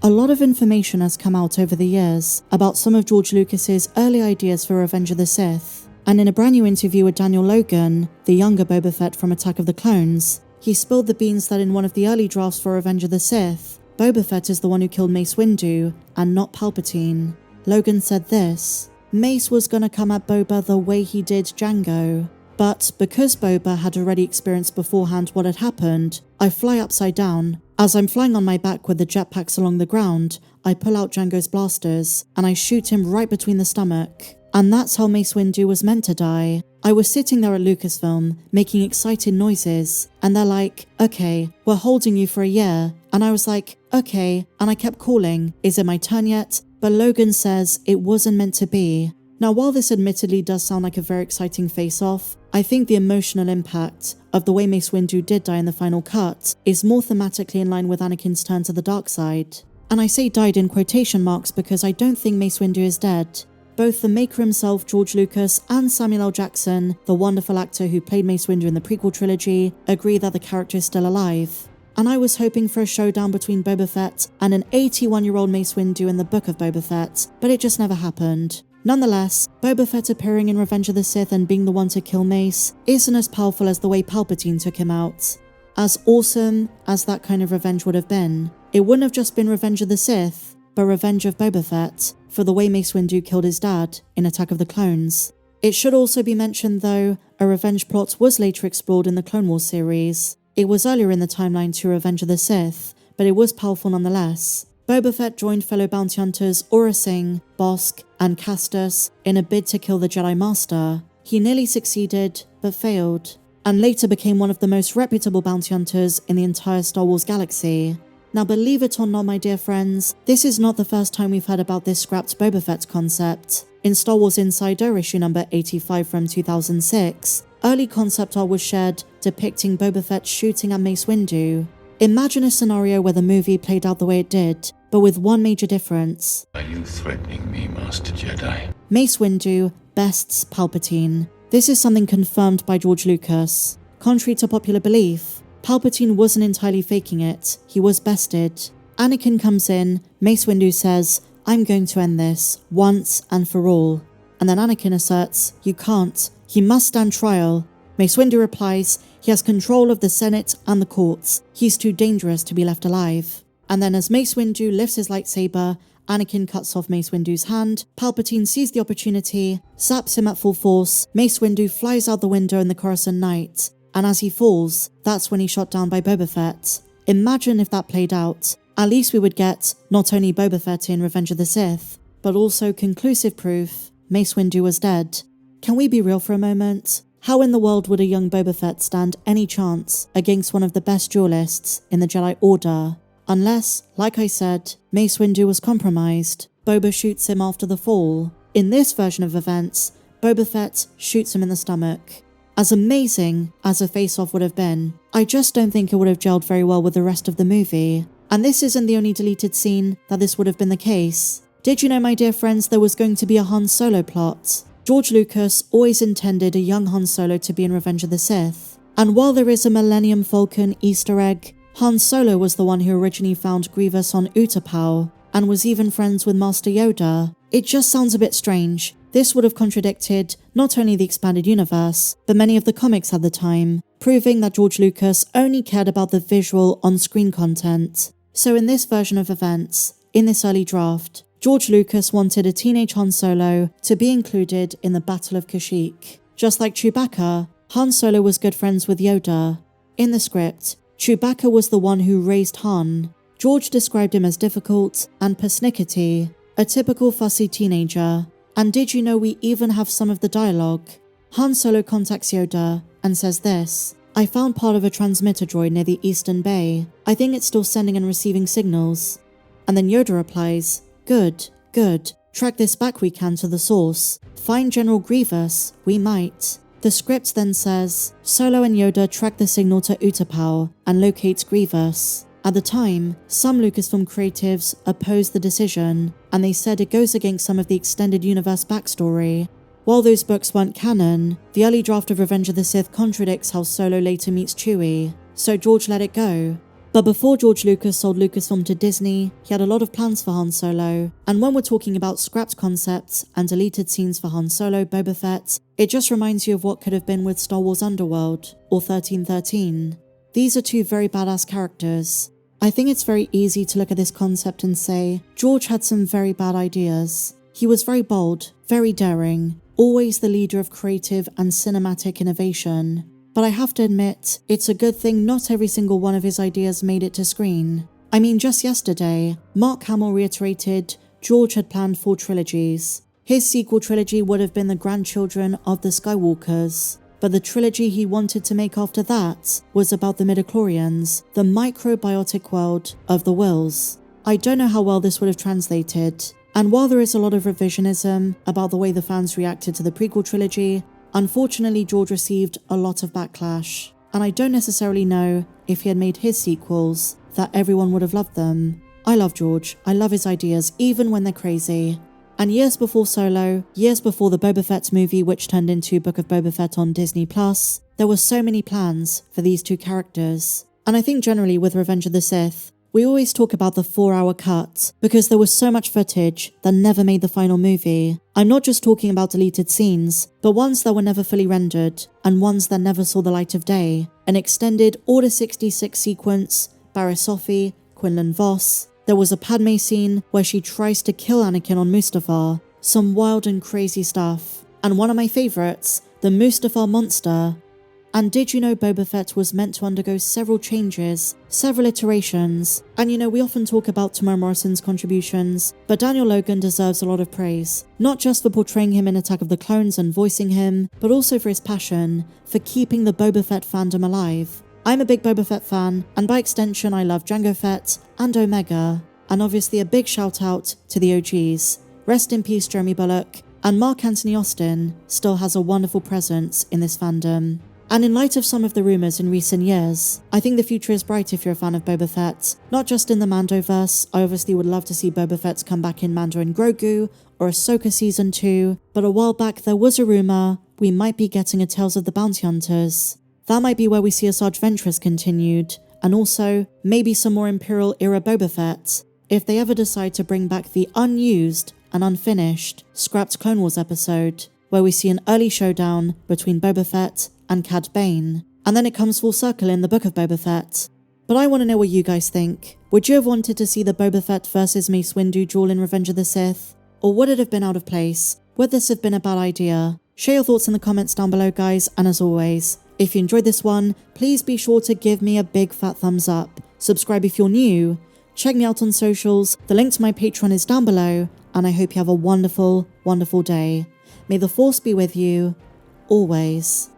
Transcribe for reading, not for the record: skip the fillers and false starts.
A lot of information has come out over the years about some of George Lucas's early ideas for Revenge of the Sith, and in a brand new interview with Daniel Logan, the younger Boba Fett from Attack of the Clones, he spilled the beans that in one of the early drafts for Revenge of the Sith, Boba Fett is the one who killed Mace Windu and not Palpatine. Logan said this: Mace was gonna come at Boba the way he did Jango, but because Boba had already experienced beforehand what had happened, I fly upside down. As I'm flying on my back with the jetpacks along the ground, I pull out Jango's blasters and I shoot him right between the stomach. And that's how Mace Windu was meant to die. I was sitting there at Lucasfilm making excited noises, and they're like, okay, we're holding you for a year. And I was like, okay, and I kept calling, is it my turn yet? But Logan says it wasn't meant to be. Now, while this admittedly does sound like a very exciting face-off, I think the emotional impact of the way Mace Windu did die in the final cut is more thematically in line with Anakin's turn to the dark side. And I say died in quotation marks because I don't think Mace Windu is dead. Both the maker himself, George Lucas, and Samuel L. Jackson, the wonderful actor who played Mace Windu in the prequel trilogy, agree that the character is still alive. And I was hoping for a showdown between Boba Fett and an 81-year-old Mace Windu in the Book of Boba Fett, but it just never happened. Nonetheless, Boba Fett appearing in Revenge of the Sith and being the one to kill Mace isn't as powerful as the way Palpatine took him out. As awesome as that kind of revenge would have been, it wouldn't have just been Revenge of the Sith, but Revenge of Boba Fett, for the way Mace Windu killed his dad in Attack of the Clones. It should also be mentioned though, a revenge plot was later explored in the Clone Wars series. It was earlier in the timeline to Revenge of the Sith, but it was powerful nonetheless. Boba Fett joined fellow bounty hunters Aurra Sing, Bossk, and Castus in a bid to kill the Jedi Master. He nearly succeeded, but failed, and later became one of the most reputable bounty hunters in the entire Star Wars galaxy. Now, believe it or not, my dear friends, this is not the first time we've heard about this scrapped Boba Fett concept. In Star Wars Insider issue number 85 from 2006, early concept art was shared depicting Boba Fett shooting at Mace Windu. Imagine a scenario where the movie played out the way it did, but with one major difference. Are you threatening me, Master Jedi? Mace Windu bests Palpatine. This is something confirmed by George Lucas. Contrary to popular belief, Palpatine wasn't entirely faking it, he was bested. Anakin comes in, Mace Windu says, I'm going to end this, once and for all. And then Anakin asserts, you can't, he must stand trial. Mace Windu replies, he has control of the Senate and the courts, he's too dangerous to be left alive. And then as Mace Windu lifts his lightsaber, Anakin cuts off Mace Windu's hand, Palpatine sees the opportunity, zaps him at full force, Mace Windu flies out the window in the Coruscant night, and as he falls, that's when he's shot down by Boba Fett. Imagine if that played out. At least we would get not only Boba Fett in Revenge of the Sith, but also conclusive proof Mace Windu was dead. Can we be real for a moment? How in the world would a young Boba Fett stand any chance against one of the best duelists in the Jedi Order? Unless, like I said, Mace Windu was compromised. Boba shoots him after the fall. In this version of events, Boba Fett shoots him in the stomach. As amazing as a face-off would have been, I just don't think it would have gelled very well with the rest of the movie. And this isn't the only deleted scene that this would have been the case. Did you know, my dear friends, there was going to be a Han Solo plot? George Lucas always intended a young Han Solo to be in Revenge of the Sith. And while there is a Millennium Falcon Easter egg, Han Solo was the one who originally found Grievous on Utapau, and was even friends with Master Yoda. It just sounds a bit strange. This would have contradicted not only the expanded universe, but many of the comics at the time, proving that George Lucas only cared about the visual on-screen content. So in this version of events, in this early draft, George Lucas wanted a teenage Han Solo to be included in the Battle of Kashyyyk. Just like Chewbacca, Han Solo was good friends with Yoda. In the script, Chewbacca was the one who raised Han. George described him as difficult and persnickety, a typical fussy teenager. And did you know we even have some of the dialogue? Han Solo contacts Yoda and says this: I found part of a transmitter droid near the Eastern Bay. I think it's still sending and receiving signals. And then Yoda replies, good, good. Track this back we can to the source. Find General Grievous, we might. The script then says, Solo and Yoda track the signal to Utapau and locate Grievous. At the time, some Lucasfilm creatives opposed the decision, and they said it goes against some of the extended universe backstory. While those books weren't canon, the early draft of Revenge of the Sith contradicts how Solo later meets Chewie, so George let it go. But before George Lucas sold Lucasfilm to Disney, he had a lot of plans for Han Solo, and when we're talking about scrapped concepts and deleted scenes for Han Solo, Boba Fett, it just reminds you of what could have been with Star Wars Underworld, or 1313. These are two very badass characters. I think it's very easy to look at this concept and say, George had some very bad ideas. He was very bold, very daring, always the leader of creative and cinematic innovation. But I have to admit, it's a good thing not every single one of his ideas made it to screen. I mean, just yesterday, Mark Hamill reiterated George had planned 4 trilogies. His sequel trilogy would have been the grandchildren of the Skywalkers. But the trilogy he wanted to make after that was about the midichlorians, the microbiotic world of the Wills. I don't know how well this would have translated. And while there is a lot of revisionism about the way the fans reacted to the prequel trilogy, unfortunately, George received a lot of backlash, and I don't necessarily know if he had made his sequels that everyone would have loved them. I love George, I love his ideas, even when they're crazy. And years before Solo, years before the Boba Fett movie which turned into Book of Boba Fett on Disney+, there were so many plans for these two characters. And I think generally with Revenge of the Sith, we always talk about the 4-hour cut because there was so much footage that never made the final movie. I'm not just talking about deleted scenes, but ones that were never fully rendered and ones that never saw the light of day. An extended Order 66 sequence, Barriss Offee, Quinlan Vos. There was a Padme scene where she tries to kill Anakin on Mustafar. Some wild and crazy stuff. And one of my favourites, the Mustafar monster. And did you know Boba Fett was meant to undergo several changes, several iterations? And we often talk about Tamora Morrison's contributions, but Daniel Logan deserves a lot of praise. Not just for portraying him in Attack of the Clones and voicing him, but also for his passion for keeping the Boba Fett fandom alive. I'm a big Boba Fett fan, and by extension I love Jango Fett and Omega. And obviously a big shout out to the OGs. Rest in peace Jeremy Bulloch, and Mark Anthony Austin still has a wonderful presence in this fandom. And in light of some of the rumours in recent years, I think the future is bright if you're a fan of Boba Fett. Not just in the Mandoverse, I obviously would love to see Boba Fett come back in Mando and Grogu, or Ahsoka Season 2, but a while back there was a rumour we might be getting a Tales of the Bounty Hunters. That might be where we see Asajj Ventress continued, and also maybe some more Imperial era Boba Fett, if they ever decide to bring back the unused and unfinished scrapped Clone Wars episode, where we see an early showdown between Boba Fett and Cad Bane, and then it comes full circle in the Book of Boba Fett. But I want to know what you guys think. Would you have wanted to see the Boba Fett versus Mace Windu duel in Revenge of the Sith? Or would it have been out of place? Would this have been a bad idea? Share your thoughts in the comments down below, guys, and as always, if you enjoyed this one, please be sure to give me a big fat thumbs up. Subscribe if you're new. Check me out on socials. The link to my Patreon is down below, and I hope you have a wonderful, wonderful day. May the Force be with you, always.